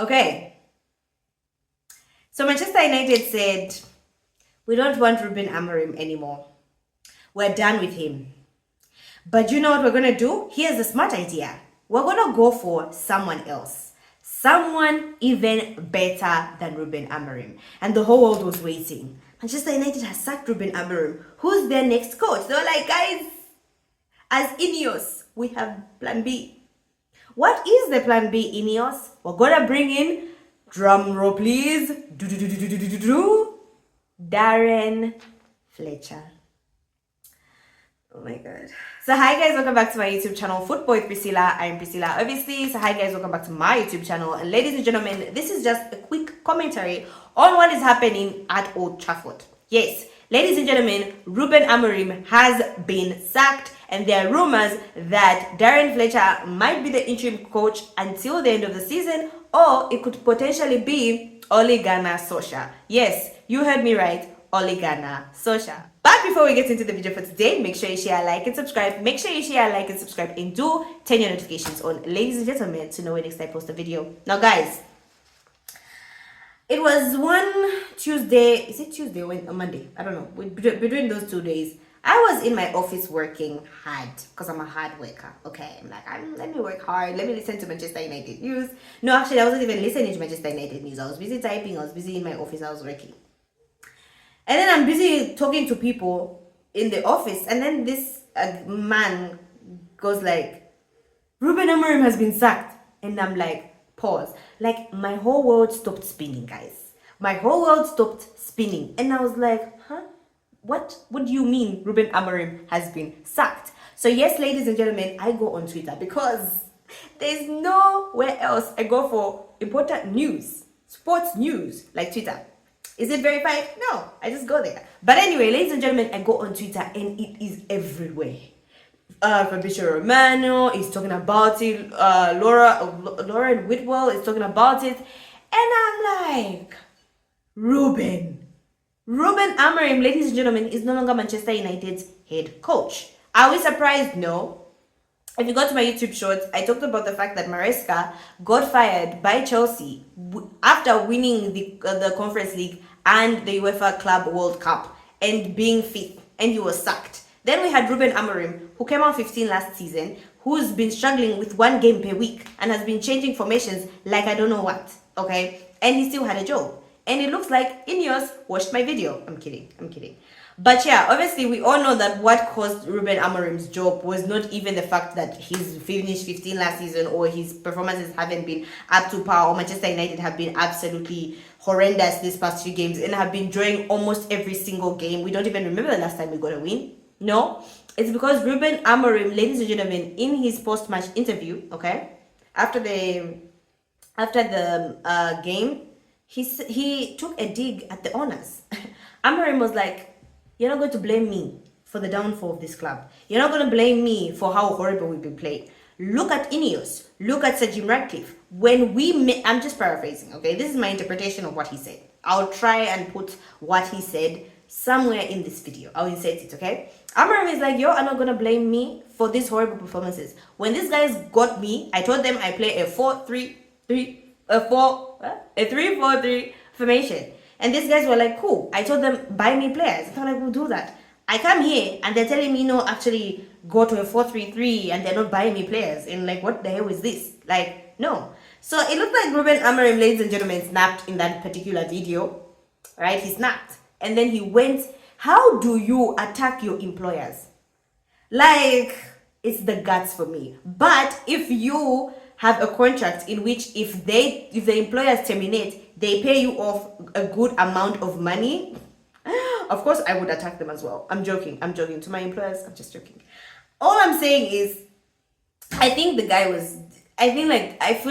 Okay. So Manchester United said, we don't want Ruben Amorim anymore. We're done with him. But you know what we're going to do? Here's a smart idea. We're going to go for someone else. Someone even better than Ruben Amorim. And the whole world was waiting. Manchester United has sacked Ruben Amorim. Who's their next coach? They were like, guys, as Ineos, we have plan B. What is the plan B, Ineos? We're going to bring in, drum roll please, Darren Fletcher. Oh my god. So hi guys, welcome back to my YouTube channel, Football with Priscilla. I'm Priscilla, obviously. So hi guys, welcome back to my YouTube channel. And ladies and gentlemen, this is just a quick commentary on what is happening at Old Trafford. Yes, ladies and gentlemen, Ruben Amorim has been sacked, and there are rumors that Darren Fletcher might be the interim coach until the end of the season, or it could potentially be Ole Gunnar Solskjaer. Yes, you heard me right, Ole Gunnar Solskjaer. But before we get into the video for today, make sure you share, like, and subscribe. Make sure you share, like, and subscribe, and do turn your notifications on, ladies and gentlemen, to know when next I post a video. Now, guys, it was one Tuesday. Is it Tuesday or Monday? I don't know. Between those 2 days, I was in my office working hard because I'm a hard worker. Okay, I'm like, let me work hard. Let me listen to Manchester United news. No, actually, I wasn't even listening to Manchester United news. I was busy typing. I was busy in my office. I was working. And then I'm busy talking to people in the office. And then this man goes like, Ruben Amorim has been sacked. And I'm like, pause. Like, my whole world stopped spinning, guys. My whole world stopped spinning. And I was like, huh? What do you mean Ruben Amorim has been sacked? So yes, ladies and gentlemen, I go on Twitter because there's nowhere else I go for important news, sports news, like Twitter. Is it verified? No, I just go there. But anyway, ladies and gentlemen, I go on Twitter and it is everywhere. Fabrizio Romano is talking about it. Lauren Whitwell is talking about it. And I'm like, Ruben Amorim, ladies and gentlemen, is no longer Manchester United's head coach. Are we surprised? No. If you go to my YouTube shorts, I talked about the fact that Maresca got fired by Chelsea after winning the Conference League and the UEFA Club World Cup and being fifth, and he was sacked. Then we had Ruben Amorim, who came out 15 last season, who's been struggling with one game per week and has been changing formations like I don't know what, okay? And he still had a job. And it looks like Ineos watched my video. I'm kidding. But yeah, obviously we all know that what caused Ruben Amorim's job was not even the fact that he's finished 15 last season or his performances haven't been up to par, or Manchester United have been absolutely horrendous these past few games and have been drawing almost every single game. We don't even remember the last time we got a win. No, it's because Ruben Amorim, ladies and gentlemen, in his post-match interview, okay, after the game, he took a dig at the owners. Amorim was like, you're not going to blame me for the downfall of this club. You're not going to blame me for how horrible we've been playing. Look at Ineos. Look at Sir Jim Ratcliffe. When we I'm just paraphrasing, okay? This is my interpretation of what he said. I'll try and put what he said somewhere in this video. I'll insert it, okay? Amorim is like, you are not going to blame me for these horrible performances. When these guys got me, I told them I play a 3-4-3 formation. And these guys were like, cool. I told them, buy me players. I thought I would do that. I come here and they're telling me, no, actually go to a 4-3-3 and they're not buying me players. And like, what the hell is this? Like, no. So it looked like Ruben Amorim, ladies and gentlemen, snapped in that particular video. Right? He snapped. And then he went, how do you attack your employers? Like, it's the guts for me. But if you have a contract in which if the employers terminate, they pay you off a good amount of money, of course I would attack them as well. I'm joking. To my employers, I'm just joking. All I'm saying is, I feel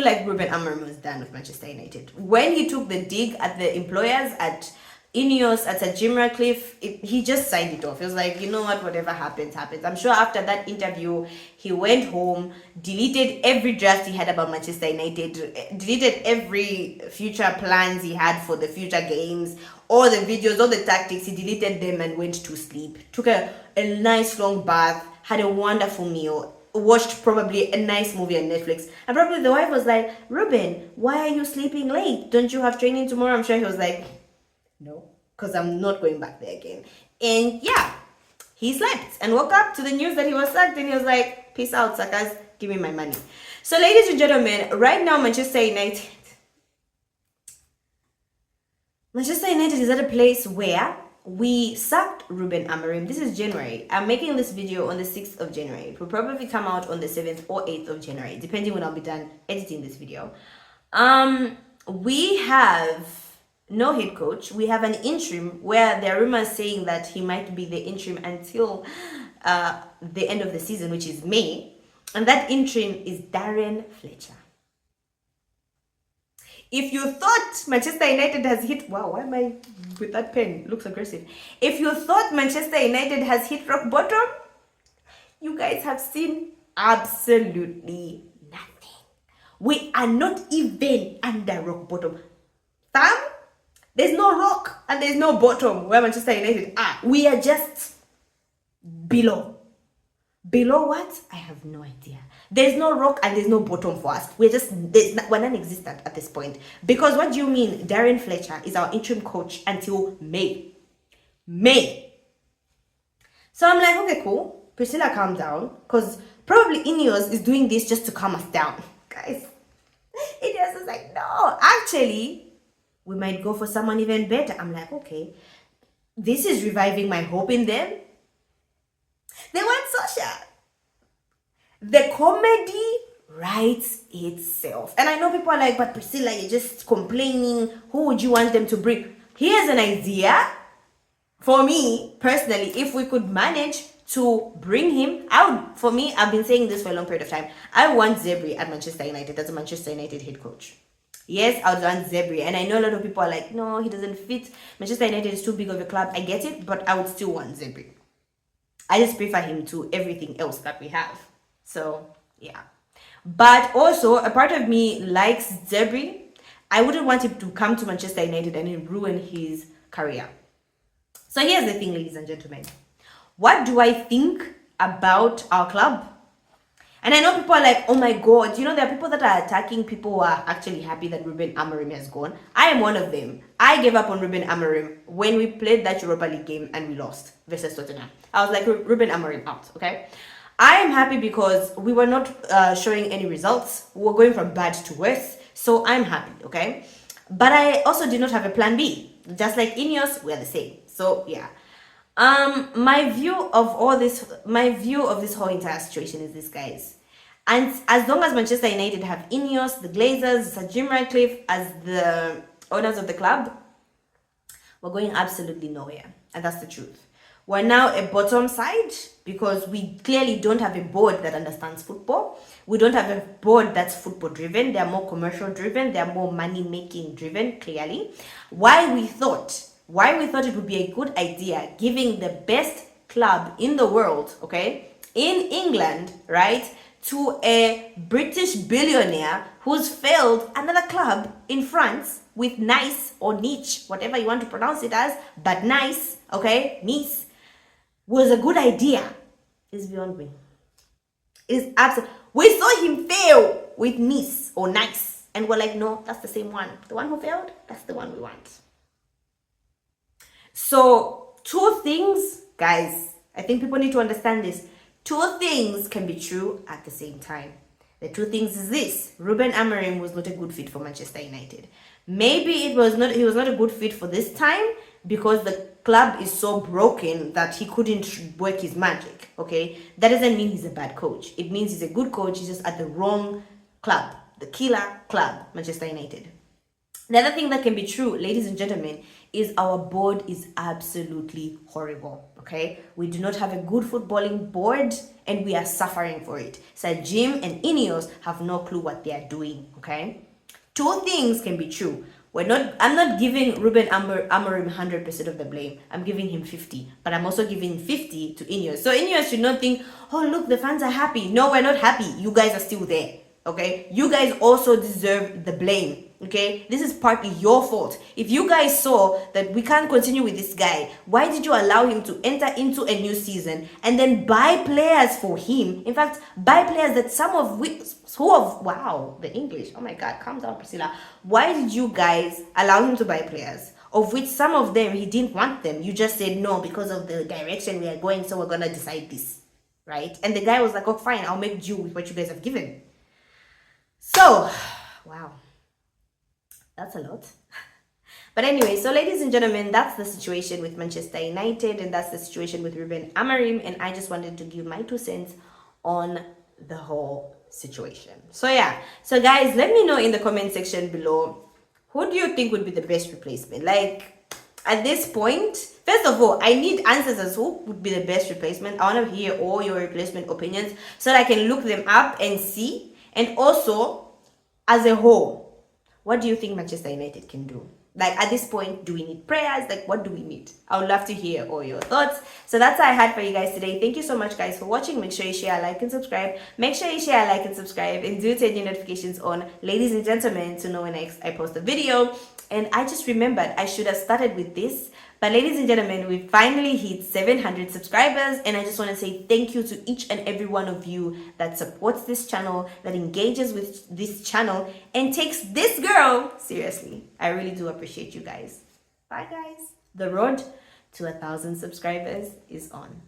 like Ruben Amorim was done with Manchester United. When he took the dig at the employers, at Ineos, at Sir Jim Ratcliffe, he just signed it off. He was like, you know what, whatever happens. I'm sure after that interview, he went home, deleted every draft he had about Manchester United, deleted every future plans he had for the future games, all the videos, all the tactics, he deleted them and went to sleep. Took a nice long bath, had a wonderful meal, watched probably a nice movie on Netflix. And probably the wife was like, Ruben, why are you sleeping late? Don't you have training tomorrow? I'm sure he was like, no, because I'm not going back there again. And yeah, he slept and woke up to the news that he was sacked, and he was like, peace out, suckers, give me my money. So ladies and gentlemen, right now Manchester United is at a place where we sacked Ruben Amorim. This is January. I'm making this video on the 6th of January. It will probably come out on the 7th or 8th of January, depending when I'll be done editing this video. We have no head coach. We have an interim where there are rumors saying that he might be the interim until the end of the season, which is May. And that interim is Darren Fletcher. If you thought Manchester United has hit... Wow, why am I with that pen? It looks aggressive. If you thought Manchester United has hit rock bottom, you guys have seen absolutely nothing. We are not even under rock bottom. Fam, there's no rock and there's no bottom where Manchester United are. We are just below. Below what? I have no idea. There's no rock and there's no bottom for us. We're non-existent at this point. Because what do you mean Darren Fletcher is our interim coach until May? So I'm like, okay, cool. Priscilla, calm down. Because probably Ineos is doing this just to calm us down. Guys, Ineos is like, no, actually, we might go for someone even better. I'm like, okay, this is reviving my hope in them. They want Sasha. The comedy writes itself. And I know people are like, but Priscilla, you're just complaining. Who would you want them to bring? Here's an idea. For me, personally, if we could manage to bring him out, for me, I've been saying this for a long period of time. I want Zebri at Manchester United as a Manchester United head coach. Yes, I would want Zebri. And I know a lot of people are like, no, he doesn't fit. Manchester United is too big of a club. I get it, but I would still want Zebri. I just prefer him to everything else that we have. So, yeah. But also, a part of me likes Zebri. I wouldn't want him to come to Manchester United and ruin his career. So here's the thing, ladies and gentlemen. What do I think about our club? And I know people are like, oh my God, you know, there are people that are attacking people who are actually happy that Ruben Amorim has gone. I am one of them. I gave up on Ruben Amorim when we played that Europa League game and we lost versus Tottenham. I was like, Ruben Amorim out, okay? I am happy because we were not showing any results. We were going from bad to worse. So I'm happy, okay? But I also did not have a plan B. Just like Ineos, we're the same. So yeah. My view of this whole entire situation is this, guys. And as long as Manchester United have Ineos, the Glazers, Sir Jim Ratcliffe as the owners of the club, we're going absolutely nowhere. And that's the truth. We're now a bottom side because we clearly don't have a board that understands football. We don't have a board that's football driven. They're more commercial driven. They're more money making driven, clearly. Why we thought it would be a good idea giving the best club in the world, okay, in England, right, to a British billionaire who's failed another club in France with Nice or Niche, whatever you want to pronounce it as, but Nice, okay, Nice, was a good idea is beyond me. It's absolutely. We saw him fail with Nice or Nice, and we're like, no, that's the same one. The one who failed, that's the one we want. So, two things, guys, I think people need to understand this. Two things can be true at the same time. The two things is this: Ruben Amorim was not a good fit for Manchester United. Maybe he was not a good fit for this time because the club is so broken that he couldn't work his magic, okay? That doesn't mean he's a bad coach. It means he's a good coach, he's just at the wrong club, the killer club, Manchester United. The other thing that can be true, ladies and gentlemen, is our board is absolutely horrible, okay? We do not have a good footballing board and we are suffering for it. Sir Jim and Ineos have no clue what they are doing, okay? Two things can be true. I'm not giving Ruben Amorim 100% of the blame. I'm giving him 50, but I'm also giving 50 to Ineos. So Ineos should not think, oh look, the fans are happy. No, we're not happy. You guys are still there, okay? You guys also deserve the blame. Okay, this is partly your fault. If you guys saw that we can't continue with this guy, why did you allow him to enter into a new season and then buy players for him? In fact, buy players that some of which, wow, the English, oh my God, calm down, Priscilla. Why did you guys allow him to buy players, of which some of them he didn't want them? You just said no because of the direction we are going, so we're gonna decide this, right? And the guy was like, oh fine, I'll make do with what you guys have given. So, wow. That's a lot. But anyway, so ladies and gentlemen, that's the situation with Manchester United, and that's the situation with Ruben Amorim, and I just wanted to give my 2 cents on the whole situation. So yeah, so guys, let me know in the comment section below, who do you think would be the best replacement? Like, at this point, first of all, I need answers as who would be the best replacement. I want to hear all your replacement opinions so that I can look them up and see, and also, as a whole, what do you think Manchester United can do? Like, at this point, do we need prayers? Like, what do we need? I would love to hear all your thoughts. So that's all I had for you guys today. Thank you so much, guys, for watching. Make sure you share, like, and subscribe. Make sure you share, like, and subscribe. And do turn your notifications on, ladies and gentlemen, to know when next I post a video. And I just remembered I should have started with this. But ladies and gentlemen, we finally hit 700 subscribers, and I just want to say thank you to each and every one of you that supports this channel, that engages with this channel, and takes this girl seriously. I really do appreciate you guys. Bye guys. The road to 1,000 subscribers is on.